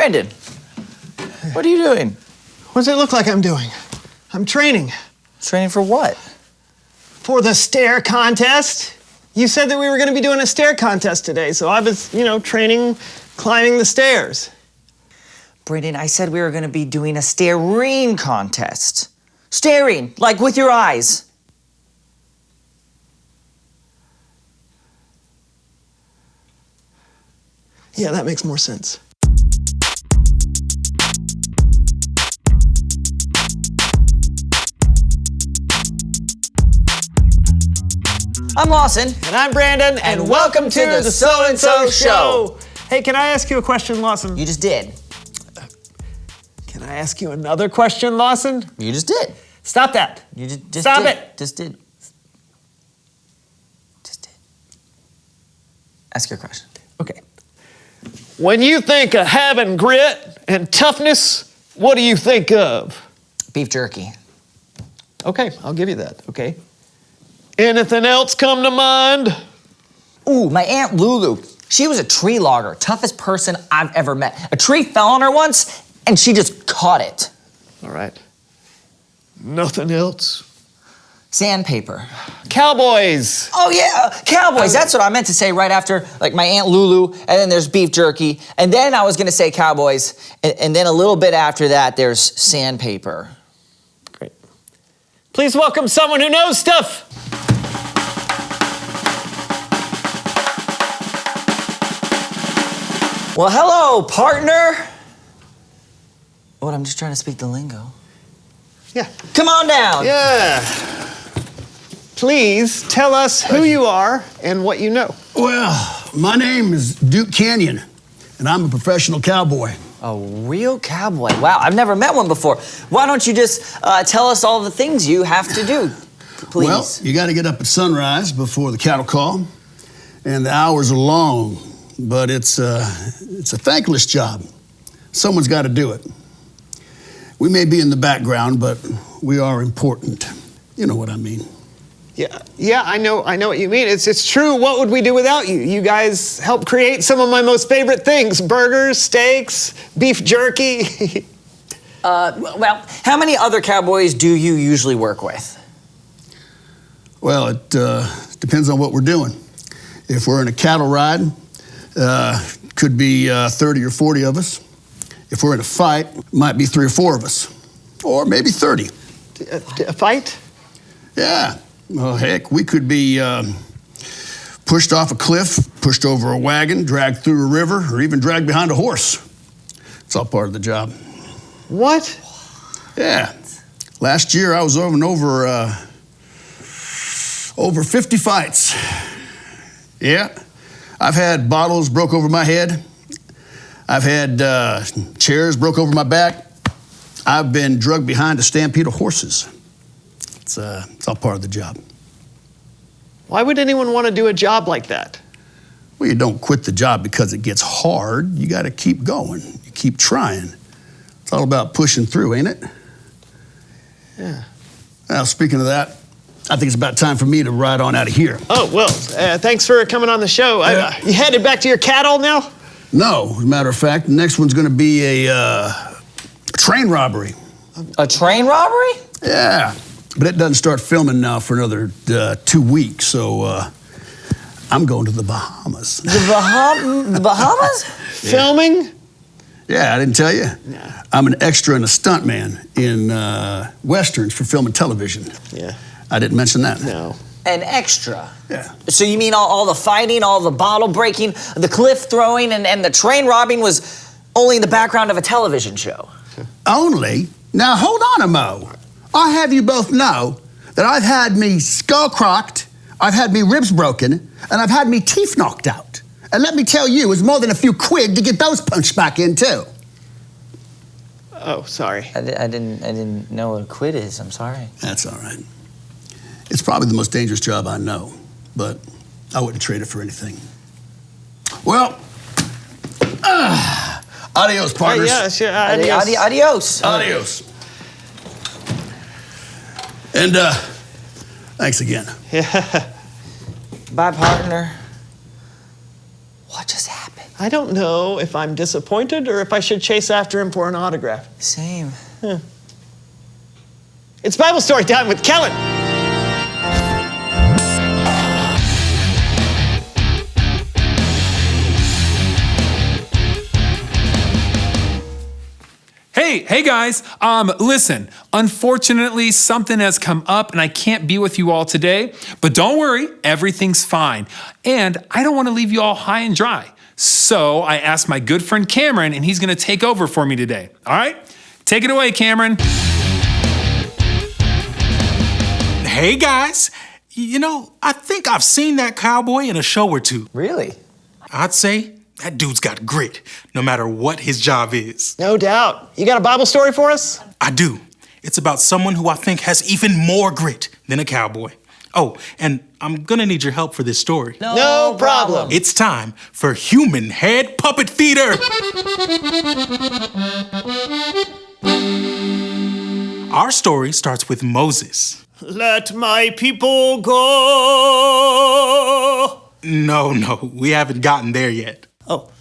Brandon, what are you doing? What does it look like I'm doing? I'm training. Training for what? For the stair contest. You said that we were going to be doing a stair contest today, so I was, training, climbing the stairs. Brandon, I said we were going to be doing a staring contest. Staring, like with your eyes. Yeah, that makes more sense. I'm Lawson. And I'm Brandon, and welcome to the So&So Show. Hey, can I ask you a question, Lawson? You just did. Can I ask you another question, Lawson? You just did. Stop that. You just Stop did. it. Just did. Just did. Ask your question. Okay. When you think of having grit and toughness, what do you think of? Beef jerky. Okay, I'll give you that, okay. Anything else come to mind? Ooh, my Aunt Lulu. She was a tree logger, toughest person I've ever met. A tree fell on her once, and she just caught it. All right. Nothing else? Sandpaper. Cowboys. Oh yeah, cowboys. That's what I meant to say right after, like my Aunt Lulu, and then there's beef jerky, and then I was gonna say cowboys, and then a little bit after that, there's sandpaper. Great. Please welcome someone who knows stuff. Well, hello, partner. What, I'm just trying to speak the lingo. Yeah. Come on down. Yeah. Please tell us who you are and what you know. Well, my name is Duke Canyon, and I'm a professional cowboy. A real cowboy. Wow, I've never met one before. Why don't you just tell us all the things you have to do, please? Well, you got to get up at sunrise before the cattle call, and the hours are long, but it's a thankless job. Someone's got to do it. We may be in the background, but we are important. You know what I mean. Yeah, I know what you mean. It's true. What would we do without you? You guys help create some of my most favorite things: burgers, steaks, beef jerky. Well, how many other cowboys do you usually work with? Well, it depends on what we're doing. If we're in a cattle ride, could be 30 or 40 of us. If we're in a fight, might be 3 or 4 of us, or maybe 30. A fight? Yeah. Well, heck, we could be pushed off a cliff, pushed over a wagon, dragged through a river, or even dragged behind a horse. It's all part of the job. What? Yeah. Last year, I was over 50 fights. Yeah. I've had bottles broke over my head. I've had chairs broke over my back. I've been drugged behind a stampede of horses. It's all part of the job. Why would anyone want to do a job like that? Well, you don't quit the job because it gets hard. You got to keep going. You keep trying. It's all about pushing through, ain't it? Yeah. Now, speaking of that, I think it's about time for me to ride on out of here. Oh, well, thanks for coming on the show. You headed back to your cattle now? No, as a matter of fact, the next one's going to be a train robbery. A train robbery? Yeah, but it doesn't start filming now for another 2 weeks, so I'm going to the Bahamas. The Bahamas? Filming? Yeah, I didn't tell you. No. I'm an extra and a stuntman in Westerns for film and television. Yeah. I didn't mention that. No. An extra? Yeah. So you mean all the fighting, all the bottle breaking, the cliff throwing, and the train robbing was only in the background of a television show? Only? Now, hold on a mo. I have you both know that I've had me skull crocked, I've had me ribs broken, and I've had me teeth knocked out. And let me tell you, it was more than a few quid to get those punched back in, too. Oh, sorry. I didn't know what a quid is. I'm sorry. That's all right. It's probably the most dangerous job I know, but I wouldn't trade it for anything. Well, adios, partners. Yeah, sure. Adios. Adios. Adios. And thanks again. Yeah. Bye, partner. What just happened? I don't know if I'm disappointed or if I should chase after him for an autograph. Same. It's Bible story time with Kellen. Hey guys, listen, unfortunately something has come up and I can't be with you all today, but don't worry, everything's fine. And I don't want to leave you all high and dry. So I asked my good friend Cameron and he's gonna take over for me today. All right, take it away, Cameron. Hey guys, you know, I think I've seen that cowboy in a show or two. Really? I'd say that dude's got grit, no matter what his job is. No doubt. You got a Bible story for us? I do. It's about someone who I think has even more grit than a cowboy. Oh, and I'm gonna need your help for this story. No problem. It's time for Human Head Puppet Theater. Our story starts with Moses. Let my people go. No, we haven't gotten there yet. Oh.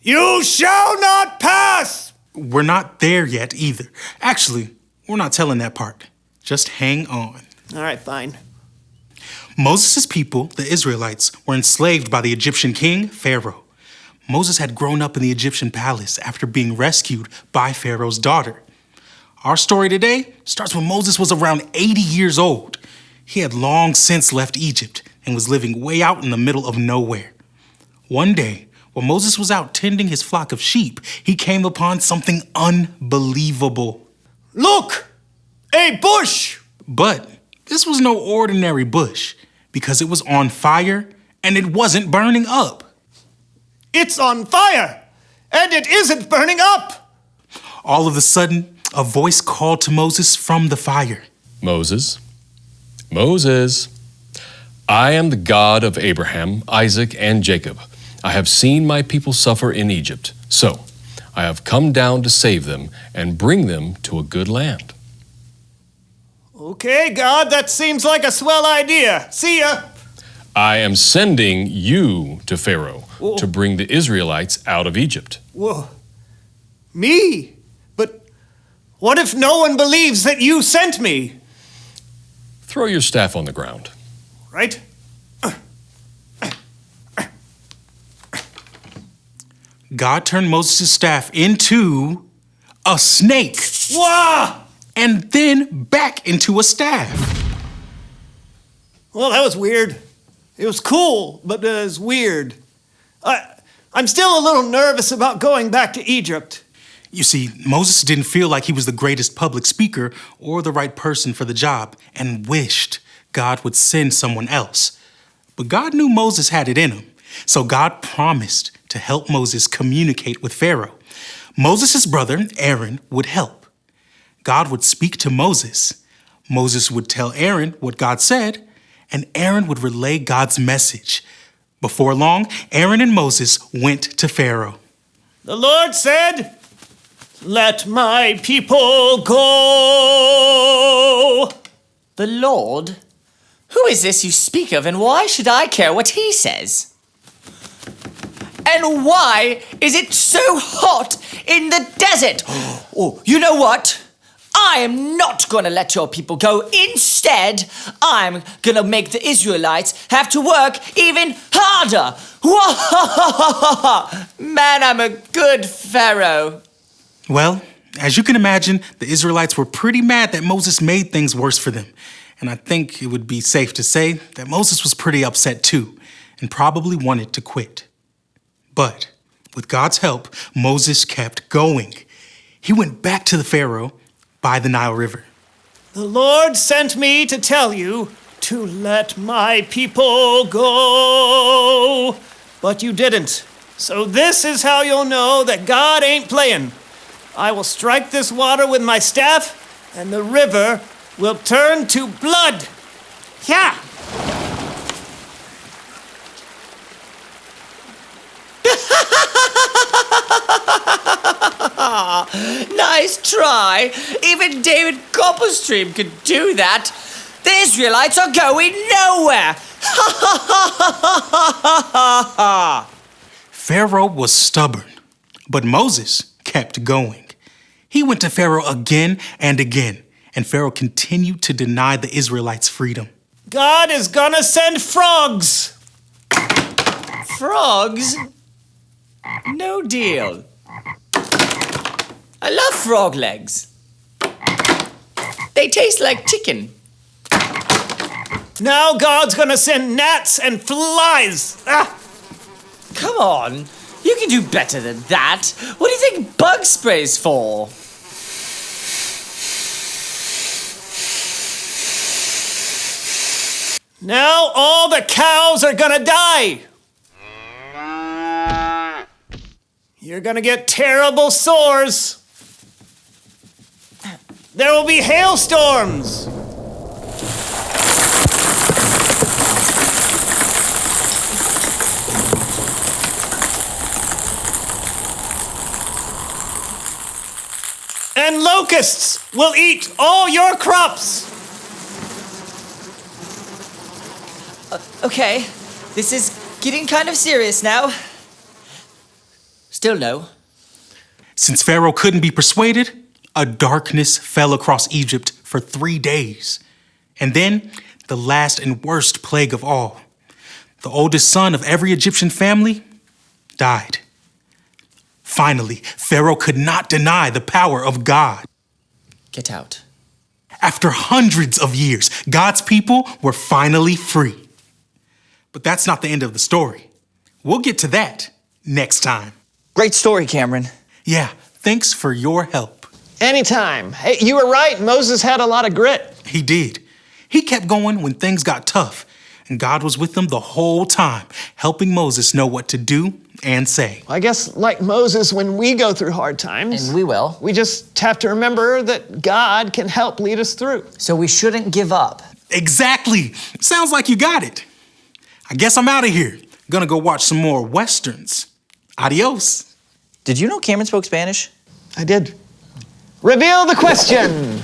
You shall not pass. We're not there yet either. Actually, we're not telling that part. Just hang on. All right, fine. Moses' people, the Israelites, were enslaved by the Egyptian king, Pharaoh. Moses had grown up in the Egyptian palace after being rescued by Pharaoh's daughter. Our story today starts when Moses was around 80 years old. He had long since left Egypt and was living way out in the middle of nowhere. One day, while Moses was out tending his flock of sheep, he came upon something unbelievable. Look! A bush! But this was no ordinary bush because it was on fire and it wasn't burning up. It's on fire! And it isn't burning up! All of a sudden, a voice called to Moses from the fire. Moses, I am the God of Abraham, Isaac, and Jacob. I have seen my people suffer in Egypt, so I have come down to save them and bring them to a good land. Okay, God, that seems like a swell idea. See ya. I am sending you to Pharaoh to bring the Israelites out of Egypt. Whoa. Me? But what if no one believes that you sent me? Throw your staff on the ground. Right? God turned Moses' staff into a snake. Wah! And then back into a staff. Well, that was weird. It was cool, but it was weird. I'm still a little nervous about going back to Egypt. You see, Moses didn't feel like he was the greatest public speaker or the right person for the job and wished God would send someone else. But God knew Moses had it in him, so God promised to help Moses communicate with Pharaoh. Moses' brother, Aaron, would help. God would speak to Moses. Moses would tell Aaron what God said, and Aaron would relay God's message. Before long, Aaron and Moses went to Pharaoh. The Lord said, "Let my people go." The Lord? Who is this you speak of, and why should I care what he says? And why is it so hot in the desert? Oh, you know what? I am not going to let your people go. Instead, I'm going to make the Israelites have to work even harder. Man, I'm a good Pharaoh. Well, as you can imagine, the Israelites were pretty mad that Moses made things worse for them. And I think it would be safe to say that Moses was pretty upset too, and probably wanted to quit. But with God's help, Moses kept going. He went back to the Pharaoh by the Nile River. The Lord sent me to tell you to let my people go, but you didn't. So this is how you'll know that God ain't playing. I will strike this water with my staff, and the river will turn to blood. Yeah. Nice try. Even David Copperstream could do that. The Israelites are going nowhere. Pharaoh was stubborn, but Moses kept going. He went to Pharaoh again and again, and Pharaoh continued to deny the Israelites freedom. God is gonna send frogs. Frogs? No deal. I love frog legs. They taste like chicken. Now God's gonna send gnats and flies. Ah! Come on, you can do better than that. What do you think bug spray's for? Now all the cows are gonna die. You're gonna get terrible sores. There will be hailstorms. And locusts will eat all your crops. Okay, this is getting kind of serious now. Still no. Since Pharaoh couldn't be persuaded, a darkness fell across Egypt for 3 days. And then the last and worst plague of all. The oldest son of every Egyptian family died. Finally, Pharaoh could not deny the power of God. Get out. After hundreds of years, God's people were finally free. But that's not the end of the story. We'll get to that next time. Great story, Cameron. Yeah, thanks for your help. Anytime. Hey, you were right. Moses had a lot of grit. He did. He kept going when things got tough, and God was with him the whole time, helping Moses know what to do and say. I guess like Moses, when we go through hard times, And we will. we just have to remember that God can help lead us through. So we shouldn't give up. Exactly. Sounds like you got it. I guess I'm out of here. Gonna go watch some more Westerns. Adios. Did you know Cameron spoke Spanish? I did. Reveal the question.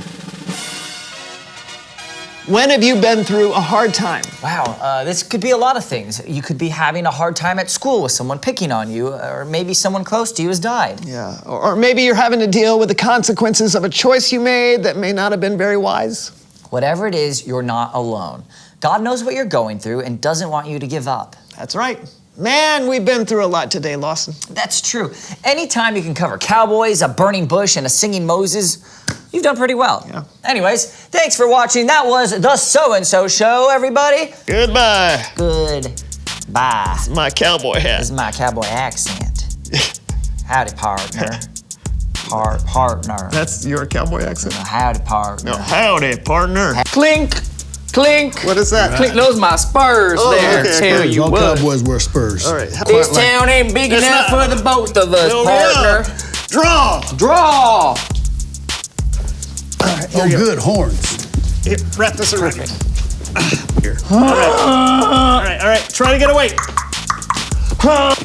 When have you been through a hard time? Wow, this could be a lot of things. You could be having a hard time at school with someone picking on you, or maybe someone close to you has died. Yeah, or maybe you're having to deal with the consequences of a choice you made that may not have been very wise. Whatever it is, you're not alone. God knows what you're going through and doesn't want you to give up. That's right. Man, we've been through a lot today, Lawson. That's true. Anytime you can cover cowboys, a burning bush, and a singing Moses, you've done pretty well. Yeah. Anyways, thanks for watching. That was the So&So Show, everybody. Goodbye. Goodbye. My cowboy hat. This is my cowboy accent. Howdy, partner. Partner. That's your cowboy accent? Howdy, partner. No, howdy, partner. Clink, clink. What is that? Clink, those my spurs there. okay, Tell okay. you All what. cowboys wear spurs. All right. This town ain't big It's enough not. for the both of us, No, partner. Draw. Draw. Oh, good, horns. Here, wrap this around me. Here. All right. Try to get away.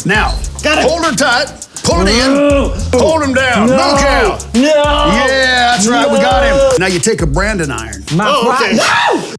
Now, Got it. hold her tight, pull it in, hold him down, knock out. No. Yeah, that's right, we got him. Now you take a branding iron. My Oh, okay. No!